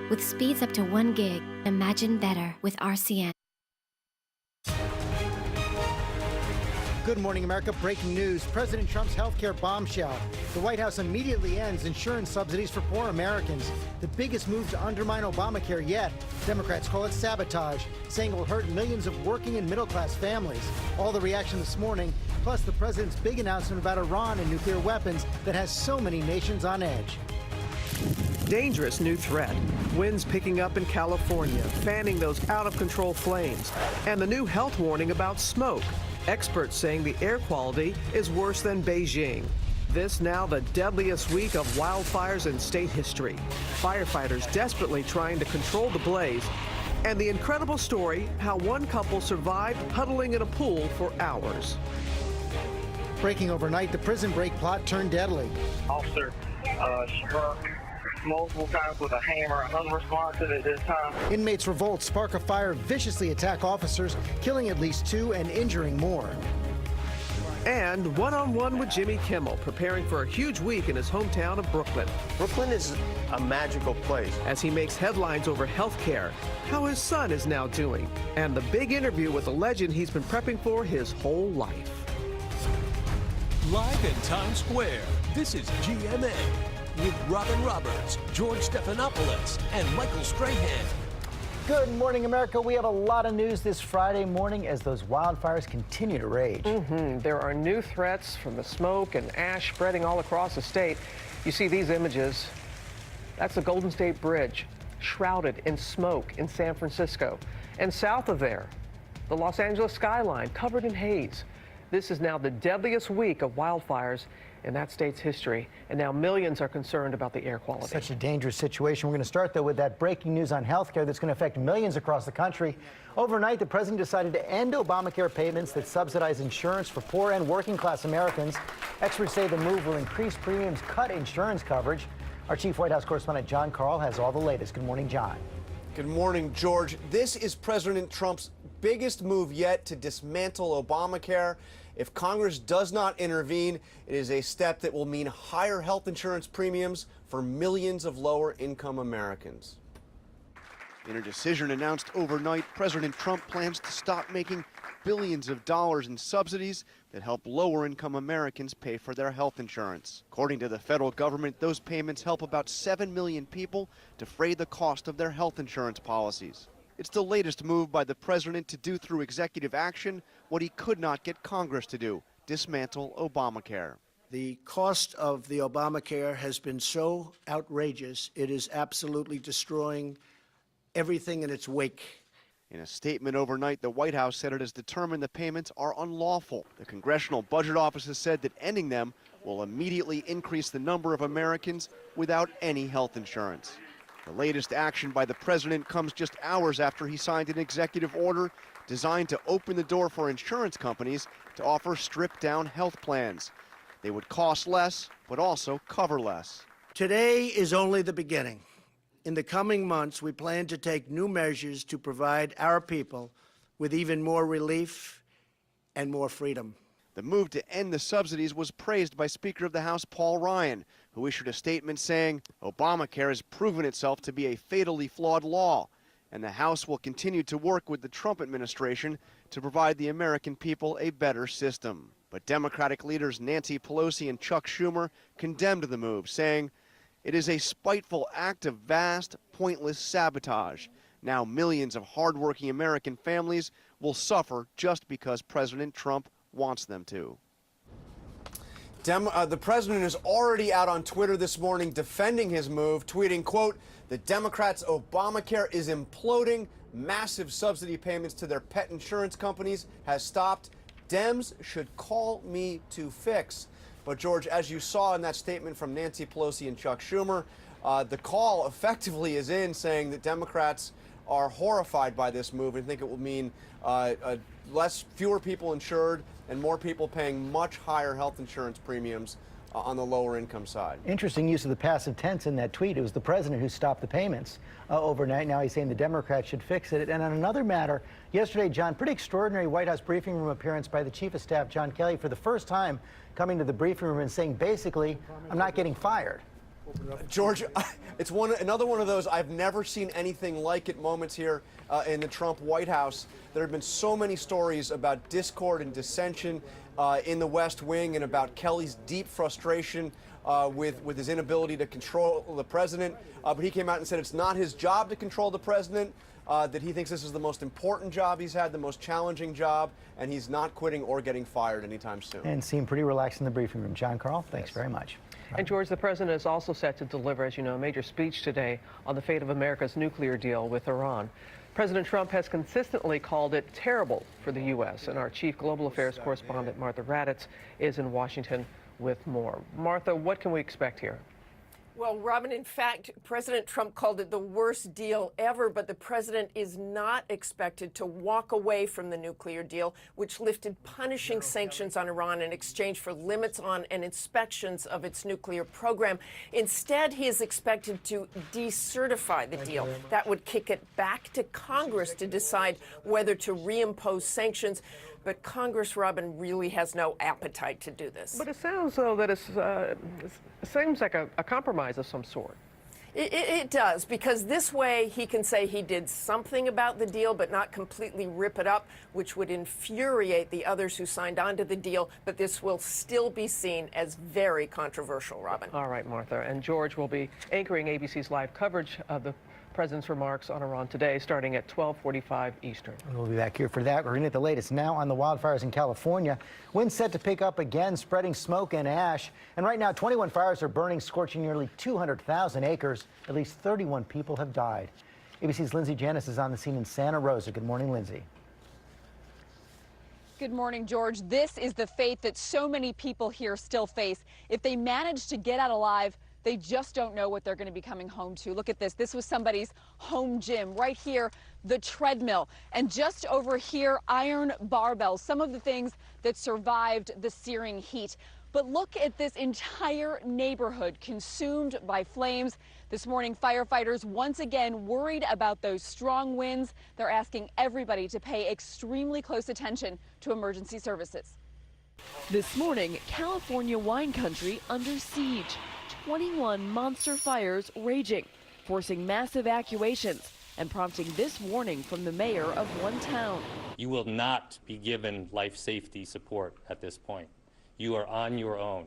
With speeds up to 1 gig, imagine better with RCN. Good morning, America. Breaking news. President Trump's healthcare bombshell. The White House immediately ends insurance subsidies for poor Americans. The biggest move to undermine Obamacare yet. Democrats call it sabotage, saying it will hurt millions of working and middle-class families. All the reaction this morning, plus the president's big announcement about Iran and nuclear weapons that has so many nations on edge. Dangerous new threat. Winds picking up in California, fanning those out-of-control flames. And the new health warning about smoke. Experts saying the air quality is worse than Beijing. This now the deadliest week of wildfires in state history. Firefighters desperately trying to control the blaze. And the incredible story how one couple survived huddling in a pool for hours. Breaking overnight, the prison break plot turned deadly. Officer struck multiple times with a hammer, unresponsive at this time. Inmates revolt, spark a fire, viciously attack officers, killing at least 2 and injuring more. And one-on-one with Jimmy Kimmel, preparing for a huge week in his hometown of Brooklyn. Brooklyn is a magical place. As he makes headlines over health care, how his son is now doing, and the big interview with a legend he's been prepping for his whole life. Live in Times Square, this is GMA with Robin Roberts, George Stephanopoulos, and Michael Strahan. Good morning, America. We have a lot of news this Friday morning as those wildfires continue to rage. There are new threats from the smoke and ash spreading all across the state. You see these images. That's the Golden State Bridge, shrouded in smoke in San Francisco. And south of there, the Los Angeles skyline covered in haze. This is now the deadliest week of wildfires in that state's history, and now millions are concerned about the air quality. Such a dangerous situation. We're going to start, though, with that breaking news on health care that's going to affect millions across the country. Overnight, the president decided to end Obamacare payments that subsidize insurance for poor and working-class Americans. Experts say the move will increase premiums, cut insurance coverage. Our chief White House correspondent, John Carl, has all the latest. Good morning, John. Good morning, George. This is President Trump's biggest move yet to dismantle Obamacare. If Congress does not intervene, it is a step that will mean higher health insurance premiums for millions of lower-income Americans. In a decision announced overnight, President Trump plans to stop making billions of dollars in subsidies that help lower-income Americans pay for their health insurance. According to the federal government, those payments help about 7 million people defray the cost of their health insurance policies. It's the latest move by the president to do through executive action what he could not get Congress to do, dismantle Obamacare. The cost of the Obamacare has been so outrageous, it is absolutely destroying everything in its wake. In a statement overnight, the White House said it has determined the payments are unlawful. The Congressional Budget Office has said that ending them will immediately increase the number of Americans without any health insurance. The latest action by the president comes just hours after he signed an executive order designed to open the door for insurance companies to offer stripped-down health plans. They would cost less, but also cover less. Today is only the beginning. In the coming months, we plan to take new measures to provide our people with even more relief and more freedom. The move to end the subsidies was praised by Speaker of the House Paul Ryan, who issued a statement saying Obamacare has proven itself to be a fatally flawed law, and the House will continue to work with the Trump administration to provide the American people a better system. But Democratic leaders Nancy Pelosi and Chuck Schumer condemned the move, saying it is a spiteful act of vast, pointless sabotage. Now millions of hardworking American families will suffer just because President Trump wants them to. The president is already out on Twitter this morning defending his move, tweeting, quote, "The Democrats' Obamacare is imploding. Massive subsidy payments to their pet insurance companies has stopped. Dems should call me to fix." But, George, as you saw in that statement from Nancy Pelosi and Chuck Schumer, the call effectively is in saying that Democrats are horrified by this move and think it will mean fewer people insured and more people paying much higher health insurance premiums on the lower income side. Interesting use of the passive tense in that tweet. It was the president who stopped the payments overnight. Now he's saying the Democrats should fix it. And on another matter, yesterday, John, pretty extraordinary White House briefing room appearance by the Chief of Staff, John Kelly, for the first time coming to the briefing room and saying, basically, I'm not getting fired. George, it's another one of those I've never seen anything like it moments here in the Trump White House. There have been so many stories about discord and dissension in the West Wing and about Kelly's deep frustration with his inability to control the president. But he came out and said it's not his job to control the president, that he thinks this is the most important job he's had, the most challenging job, and he's not quitting or getting fired anytime soon. And seemed pretty relaxed in the briefing room. John Carl, thanks very much. And George, the president is also set to deliver, as you know, a major speech today on the fate of America's nuclear deal with Iran. President Trump has consistently called it terrible for the U.S., and our chief global affairs correspondent, Martha Raddatz, is in Washington with more. Martha, what can we expect here? Well, Robin, in fact, President Trump called it the worst deal ever, but the president is not expected to walk away from the nuclear deal, which lifted punishing sanctions on Iran in exchange for limits on and inspections of its nuclear program. Instead, he is expected to decertify the deal. That would kick it back to Congress to decide whether to reimpose sanctions. But Congress, Robin, really has no appetite to do this. But it sounds, though, that it seems like a compromise of some sort. It does, because this way he can say he did something about the deal but not completely rip it up, which would infuriate the others who signed on to the deal. But this will still be seen as very controversial, Robin. All right, Martha. And George will be anchoring ABC's live coverage of the president's remarks on Iran today, starting at 12:45 Eastern. We'll be back here for that. We're going to get the latest now on the wildfires in California. Winds set to pick up again, spreading smoke and ash. And right now, 21 fires are burning, scorching nearly 200,000 acres. At least 31 people have died. ABC's Lindsay Janis is on the scene in Santa Rosa. Good morning, Lindsay. Good morning, George. This is the fate that so many people here still face. If they manage to get out alive, they just don't know what they're going to be coming home to. Look at this. This was somebody's home gym. Right here, the treadmill. And just over here, iron barbells, some of the things that survived the searing heat. But look at this entire neighborhood consumed by flames. This morning, firefighters once again worried about those strong winds. They're asking everybody to pay extremely close attention to emergency services. This morning, California wine country under siege. 21 monster fires raging, forcing mass evacuations and prompting this warning from the mayor of one town. You will not be given life safety support at this point. You are on your own.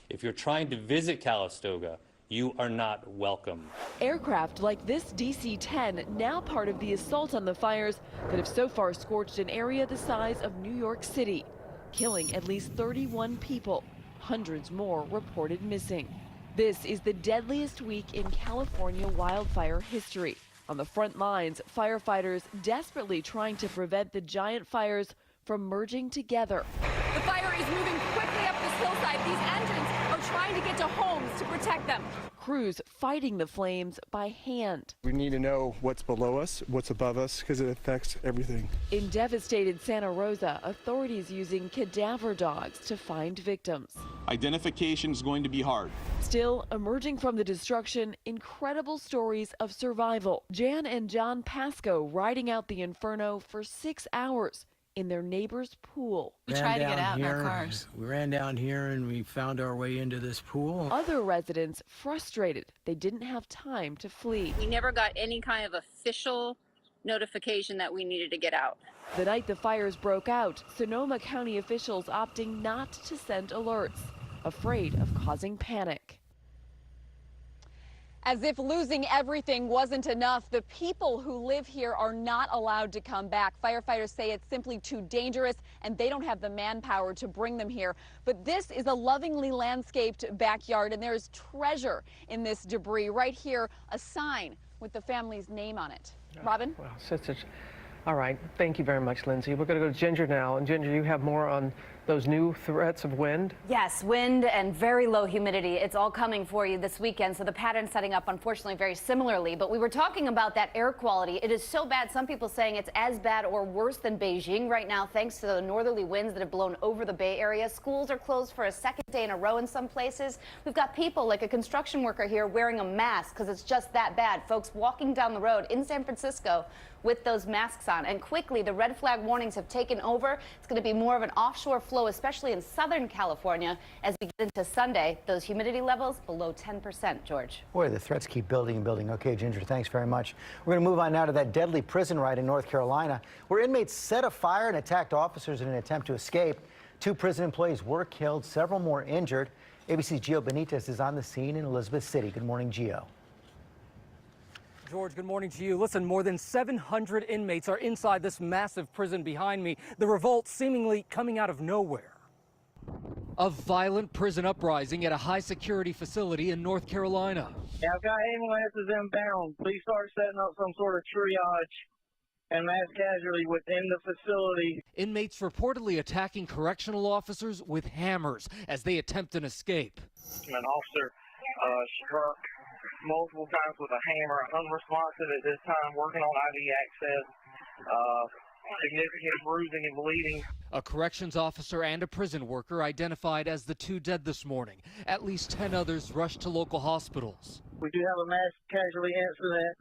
If you're trying to visit Calistoga, you are not welcome. Aircraft like this DC-10, now part of the assault on the fires that have so far scorched an area the size of New York City, killing at least 31 people, hundreds more reported missing. This is the deadliest week in California wildfire history. On the front lines, firefighters desperately trying to prevent the giant fires from merging together. The fire is moving quickly up this hillside. These engines are trying to get to homes to protect them. Crews fighting the flames by hand. We need to know what's below us, what's above us, because it affects everything. In devastated Santa Rosa, authorities using cadaver dogs to find victims. Identification is going to be hard. Still, emerging from the destruction, incredible stories of survival. Jan and John Pasco riding out the inferno for 6 hours in their neighbor's pool. We tried to get out in our cars. We ran down here and we found our way into this pool. Other residents frustrated they didn't have time to flee. We never got any kind of official notification that we needed to get out. The night the fires broke out, Sonoma County officials opting not to send alerts, afraid of causing panic. As if losing everything wasn't enough, the people who live here are not allowed to come back. Firefighters say it's simply too dangerous and they don't have the manpower to bring them here. But this is a lovingly landscaped backyard and there's treasure in this debris. Right here, a sign with the family's name on it. Robin? Wow, all right. Thank you very much, Lindsay. We're going to go to Ginger now. And Ginger, you have more on those new threats of wind? Yes, wind and very low humidity. It's all coming for you this weekend. So the pattern's setting up, unfortunately, very similarly. But we were talking about that air quality. It is so bad. Some people saying it's as bad or worse than Beijing right now, thanks to the northerly winds that have blown over the Bay Area. Schools are closed for a second day in a row in some places. We've got people like a construction worker here wearing a mask because it's just that bad. Folks walking down the road in San Francisco with those masks on. And quickly, the red flag warnings have taken over. It's going to be more of an offshore flow low, especially in Southern California. As we get into Sunday, those humidity levels below 10%, George. Boy, the threats keep building and building. Okay, Ginger, thanks very much. We're going to move on now to that deadly prison riot in North Carolina, where inmates set a fire and attacked officers in an attempt to escape. 2 prison employees were killed, several more injured. ABC's Gio Benitez is on the scene in Elizabeth City. Good morning, Gio. George, good morning to you. Listen, more than 700 inmates are inside this massive prison behind me. The revolt seemingly coming out of nowhere. A violent prison uprising at a high-security facility in North Carolina. Yeah, I've got ambulances inbound. Please start setting up some sort of triage and mass casualty within the facility. Inmates reportedly attacking correctional officers with hammers as they attempt an escape. An officer struck multiple times with a hammer, unresponsive at this time, working on IV access, significant bruising and bleeding. A corrections officer and a prison worker identified as the 2 dead this morning. At least 10 others rushed to local hospitals. We do have a mass casualty incident.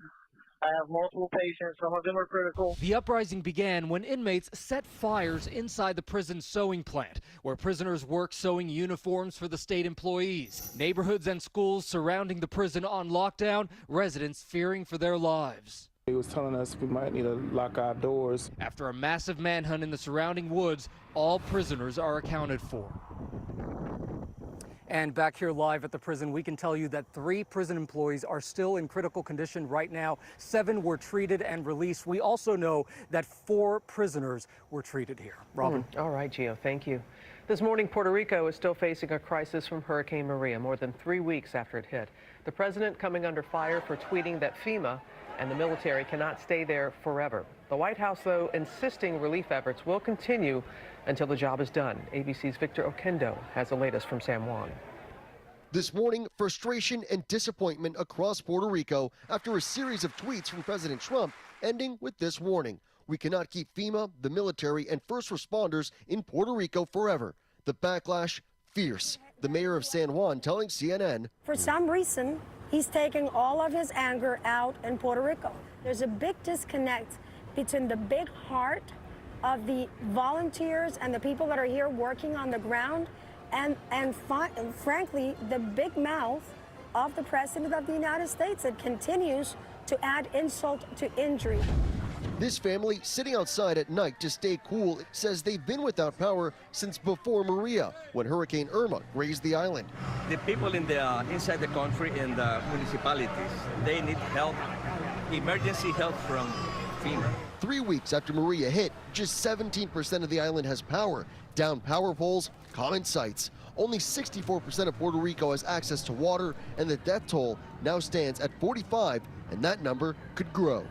I have multiple patients. Some of them are critical. The uprising began when inmates set fires inside the prison sewing plant, where prisoners work sewing uniforms for the state employees. Neighborhoods and schools surrounding the prison on lockdown, residents fearing for their lives. He was telling us we might need to lock our doors. After a massive manhunt in the surrounding woods, all prisoners are accounted for. And back here live at the prison, we can tell you that 3 prison employees are still in critical condition right now. 7 were treated and released. We also know that 4 prisoners were treated here. Robin. All right, Gio, thank you. This morning, Puerto Rico is still facing a crisis from Hurricane Maria, more than 3 weeks after it hit. The president coming under fire for tweeting that FEMA and the military cannot stay there forever. The White House, though, insisting relief efforts will continue until the job is done. ABC's Victor Oquendo has the latest from San Juan. This morning, frustration and disappointment across Puerto Rico after a series of tweets from President Trump ending with this warning. We cannot keep FEMA, the military, and first responders in Puerto Rico forever. The backlash, fierce. The mayor of San Juan telling CNN, for some reason, he's taking all of his anger out in Puerto Rico. There's a big disconnect between the big heart of the volunteers and the people that are here working on the ground and frankly, the big mouth of the President of the United States that continues to add insult to injury. This family, sitting outside at night to stay cool, says they've been without power since before Maria, when Hurricane Irma grazed the island. The people in the inside the country and the municipalities, they need help, emergency help from FEMA. 3 weeks after Maria hit, just 17% of the island has power. Down power poles, common sites. Only 64% of Puerto Rico has access to water, and the death toll now stands at 45, and that number could grow.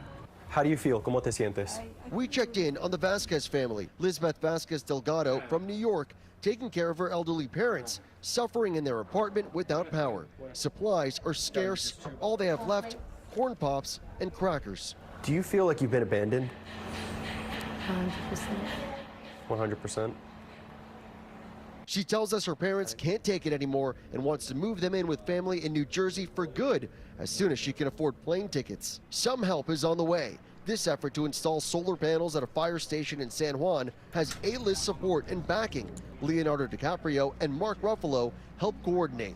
How do you feel? ¿Cómo te sientes? We checked in on the Vasquez family, Lisbeth Vasquez Delgado from New York, taking care of her elderly parents, suffering in their apartment without power. Supplies are scarce. All they have left, corn pops and crackers. Do you feel like you've been abandoned? 100%. 100%? She tells us her parents can't take it anymore and wants to move them in with family in New Jersey for good as soon as she can afford plane tickets. Some help is on the way. This effort to install solar panels at a fire station in San Juan has A-list support and backing. Leonardo DiCaprio and Mark Ruffalo help coordinate.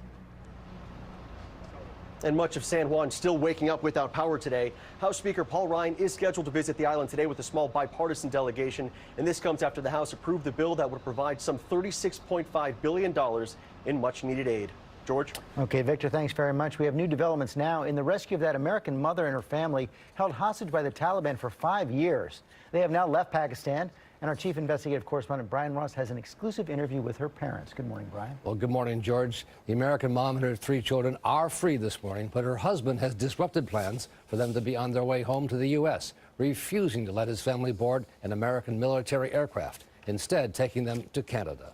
And much of San Juan still waking up without power today. House Speaker Paul Ryan is scheduled to visit the island today with a small bipartisan delegation. And this comes after the House approved the bill that would provide some $36.5 billion in much needed aid. George? Okay, Victor, thanks very much. We have new developments now in the rescue of that American mother and her family held hostage by the Taliban for 5 years. They have now left Pakistan. And our chief investigative correspondent, Brian Ross, has an exclusive interview with her parents. Good morning, Brian. Well, good morning, George. The American mom and her 3 children are free this morning, but her husband has disrupted plans for them to be on their way home to the U.S., refusing to let his family board an American military aircraft, instead taking them to Canada.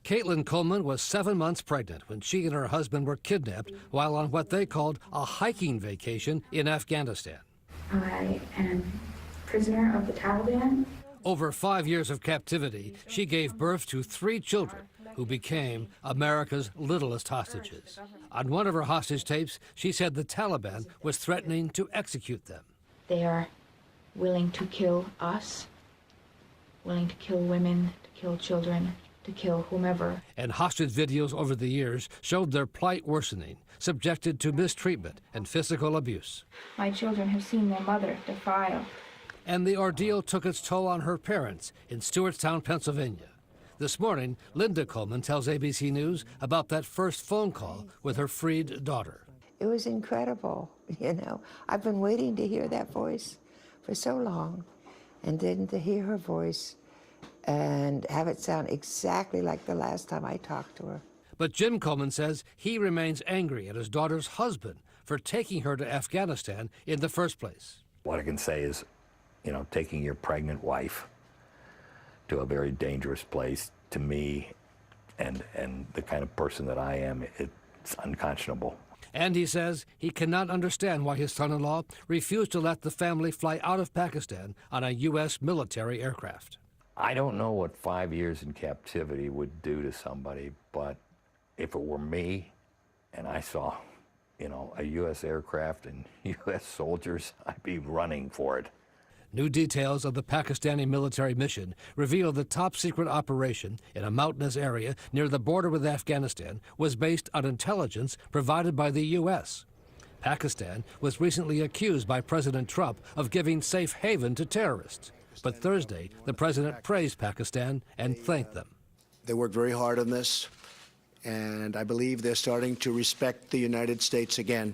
Caitlin Coleman was 7 months pregnant when she and her husband were kidnapped while on what they called a hiking vacation in Afghanistan. I am prisoner of the Taliban. Over 5 years of captivity, she gave birth to 3 children who became America's littlest hostages. On one of her hostage tapes, she said the Taliban was threatening to execute them. They are willing to kill us willing to kill women, to kill children, to kill whomever. And hostage videos over the years showed their plight worsening, subjected to mistreatment and physical abuse. My children have seen their mother defiled. And the ordeal took its toll on her parents in Stewartstown, Pennsylvania. This morning, Linda Coleman tells ABC News about that first phone call with her freed daughter. It was incredible, you know. I've been waiting to hear that voice for so long, and then to hear her voice and have it sound exactly like the last time I talked to her. But Jim Coleman says he remains angry at his daughter's husband for taking her to Afghanistan in the first place. What I can say is, you know, taking your pregnant wife to a very dangerous place, to me and the kind of person that I am, it's unconscionable. And he says he cannot understand why his son-in-law refused to let the family fly out of Pakistan on a U.S. military aircraft. I don't know what 5 years in captivity would do to somebody, but if it were me and I saw, you know, a U.S. aircraft and U.S. soldiers, I'd be running for it. New details of the Pakistani military mission reveal the top-secret operation in a mountainous area near the border with Afghanistan was based on intelligence provided by the U.S. Pakistan was recently accused by President Trump of giving safe haven to terrorists. But Thursday, the president praised Pakistan and thanked them. They worked very hard on this, and I believe they're starting to respect the United States again.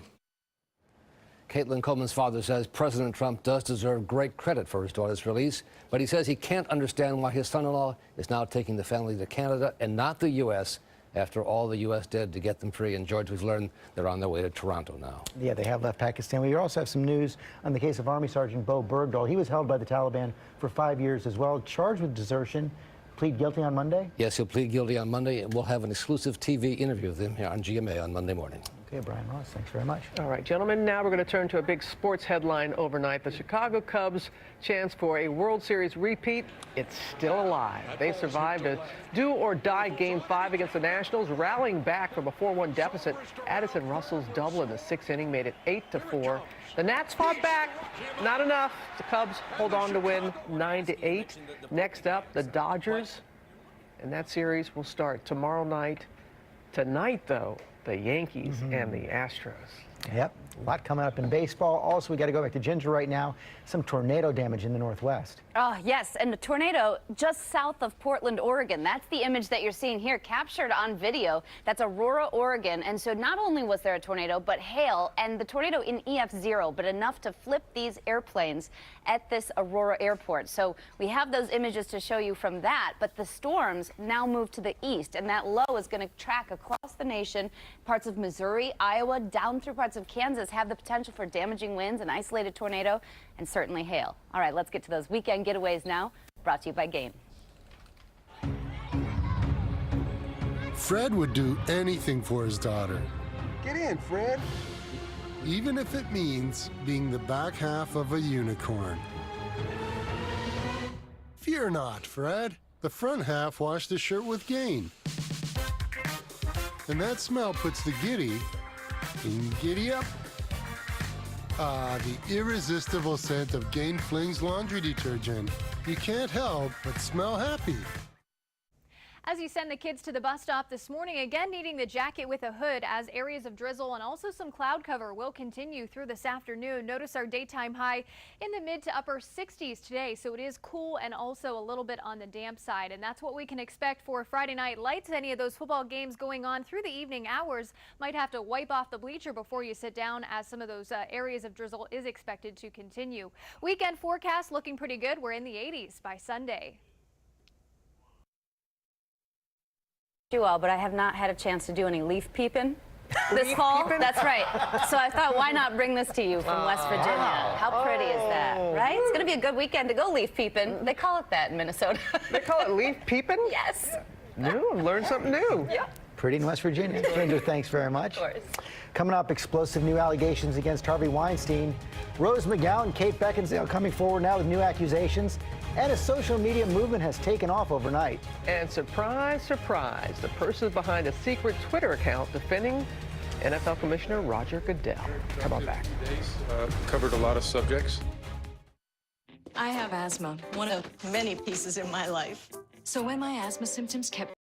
Caitlin Coleman's father says President Trump does deserve great credit for his daughter's release, but he says he can't understand why his son-in-law is now taking the family to Canada and not the U.S. after all the U.S. did to get them free. And George, we've learned they're on their way to Toronto now. Yeah, they have left Pakistan. We also have some news on the case of Army Sergeant Bo Bergdahl. He was held by the Taliban for 5 years as well, charged with desertion. Plead guilty on Monday? Yes, he'll plead guilty on Monday, and we'll have an exclusive TV interview with him here on GMA on Monday morning. Okay, Brian Ross, thanks very much. All right, gentlemen, now we're going to turn to a big sports headline overnight. The Chicago Cubs' chance for a World Series repeat, it's still alive. They survived a do-or-die Game 5 against the Nationals, rallying back from a 4-1 deficit. Addison Russell's double in the sixth inning made it 8-4. The Nats fought back, not enough. The Cubs hold on to win 9-8. Next up, the Dodgers, and that series will start tomorrow night. Tonight, though, the Yankees and the Astros. Yep, a lot coming up in baseball. Also, we got to go back to Ginger right now. Some tornado damage in the Northwest. Oh, yes, and a tornado just south of Portland, Oregon. That's the image that you're seeing here, captured on video. That's Aurora, Oregon. And so not only was there a tornado, but hail, and the tornado in EF0, but enough to flip these airplanes at this Aurora airport. So we have those images to show you from that, but the storms now move to the east, and that low is going to track across the nation. Parts of Missouri, Iowa, down through parts of Kansas have the potential for damaging winds, an isolated tornado, and certainly hail. All right, let's get to those weekend getaways now, brought to you by Gain. Fred would do anything for his daughter. Get in, Fred. Even if it means being the back half of a unicorn. Fear not, Fred. The front half washed the shirt with Gain. And that smell puts the giddy in giddy up. Ah, the irresistible scent of Gain Flings laundry detergent. You can't help but smell happy. As you send the kids to the bus stop this morning, again needing the jacket with a hood as areas of drizzle and also some cloud cover will continue through this afternoon. Notice our daytime high in the mid to upper 60s today, so it is cool and also a little bit on the damp side. And that's what we can expect for Friday night lights. Any of those football games going on through the evening hours might have to wipe off the bleacher before you sit down, as some of those areas of drizzle is expected to continue. Weekend forecast looking pretty good. We're in the 80s by Sunday. You all, but I have not had a chance to do any leaf peeping this fall. That's right. So I thought, why not bring this to you from West Virginia? How pretty is that, right? It's going to be a good weekend to go leaf peeping. They call it that in Minnesota. They call it leaf peeping? Yes. New, learn something new. Yeah. Pretty in West Virginia. Ginger, thanks very much. Of course. Coming up, explosive new allegations against Harvey Weinstein. Rose McGowan and Kate Beckinsale coming forward now with new accusations. And a social media movement has taken off overnight. And surprise, surprise, the person behind a secret Twitter account defending NFL Commissioner Roger Goodell. How about that? Covered a lot of subjects. I have asthma, one of many pieces in my life. So when my asthma symptoms kept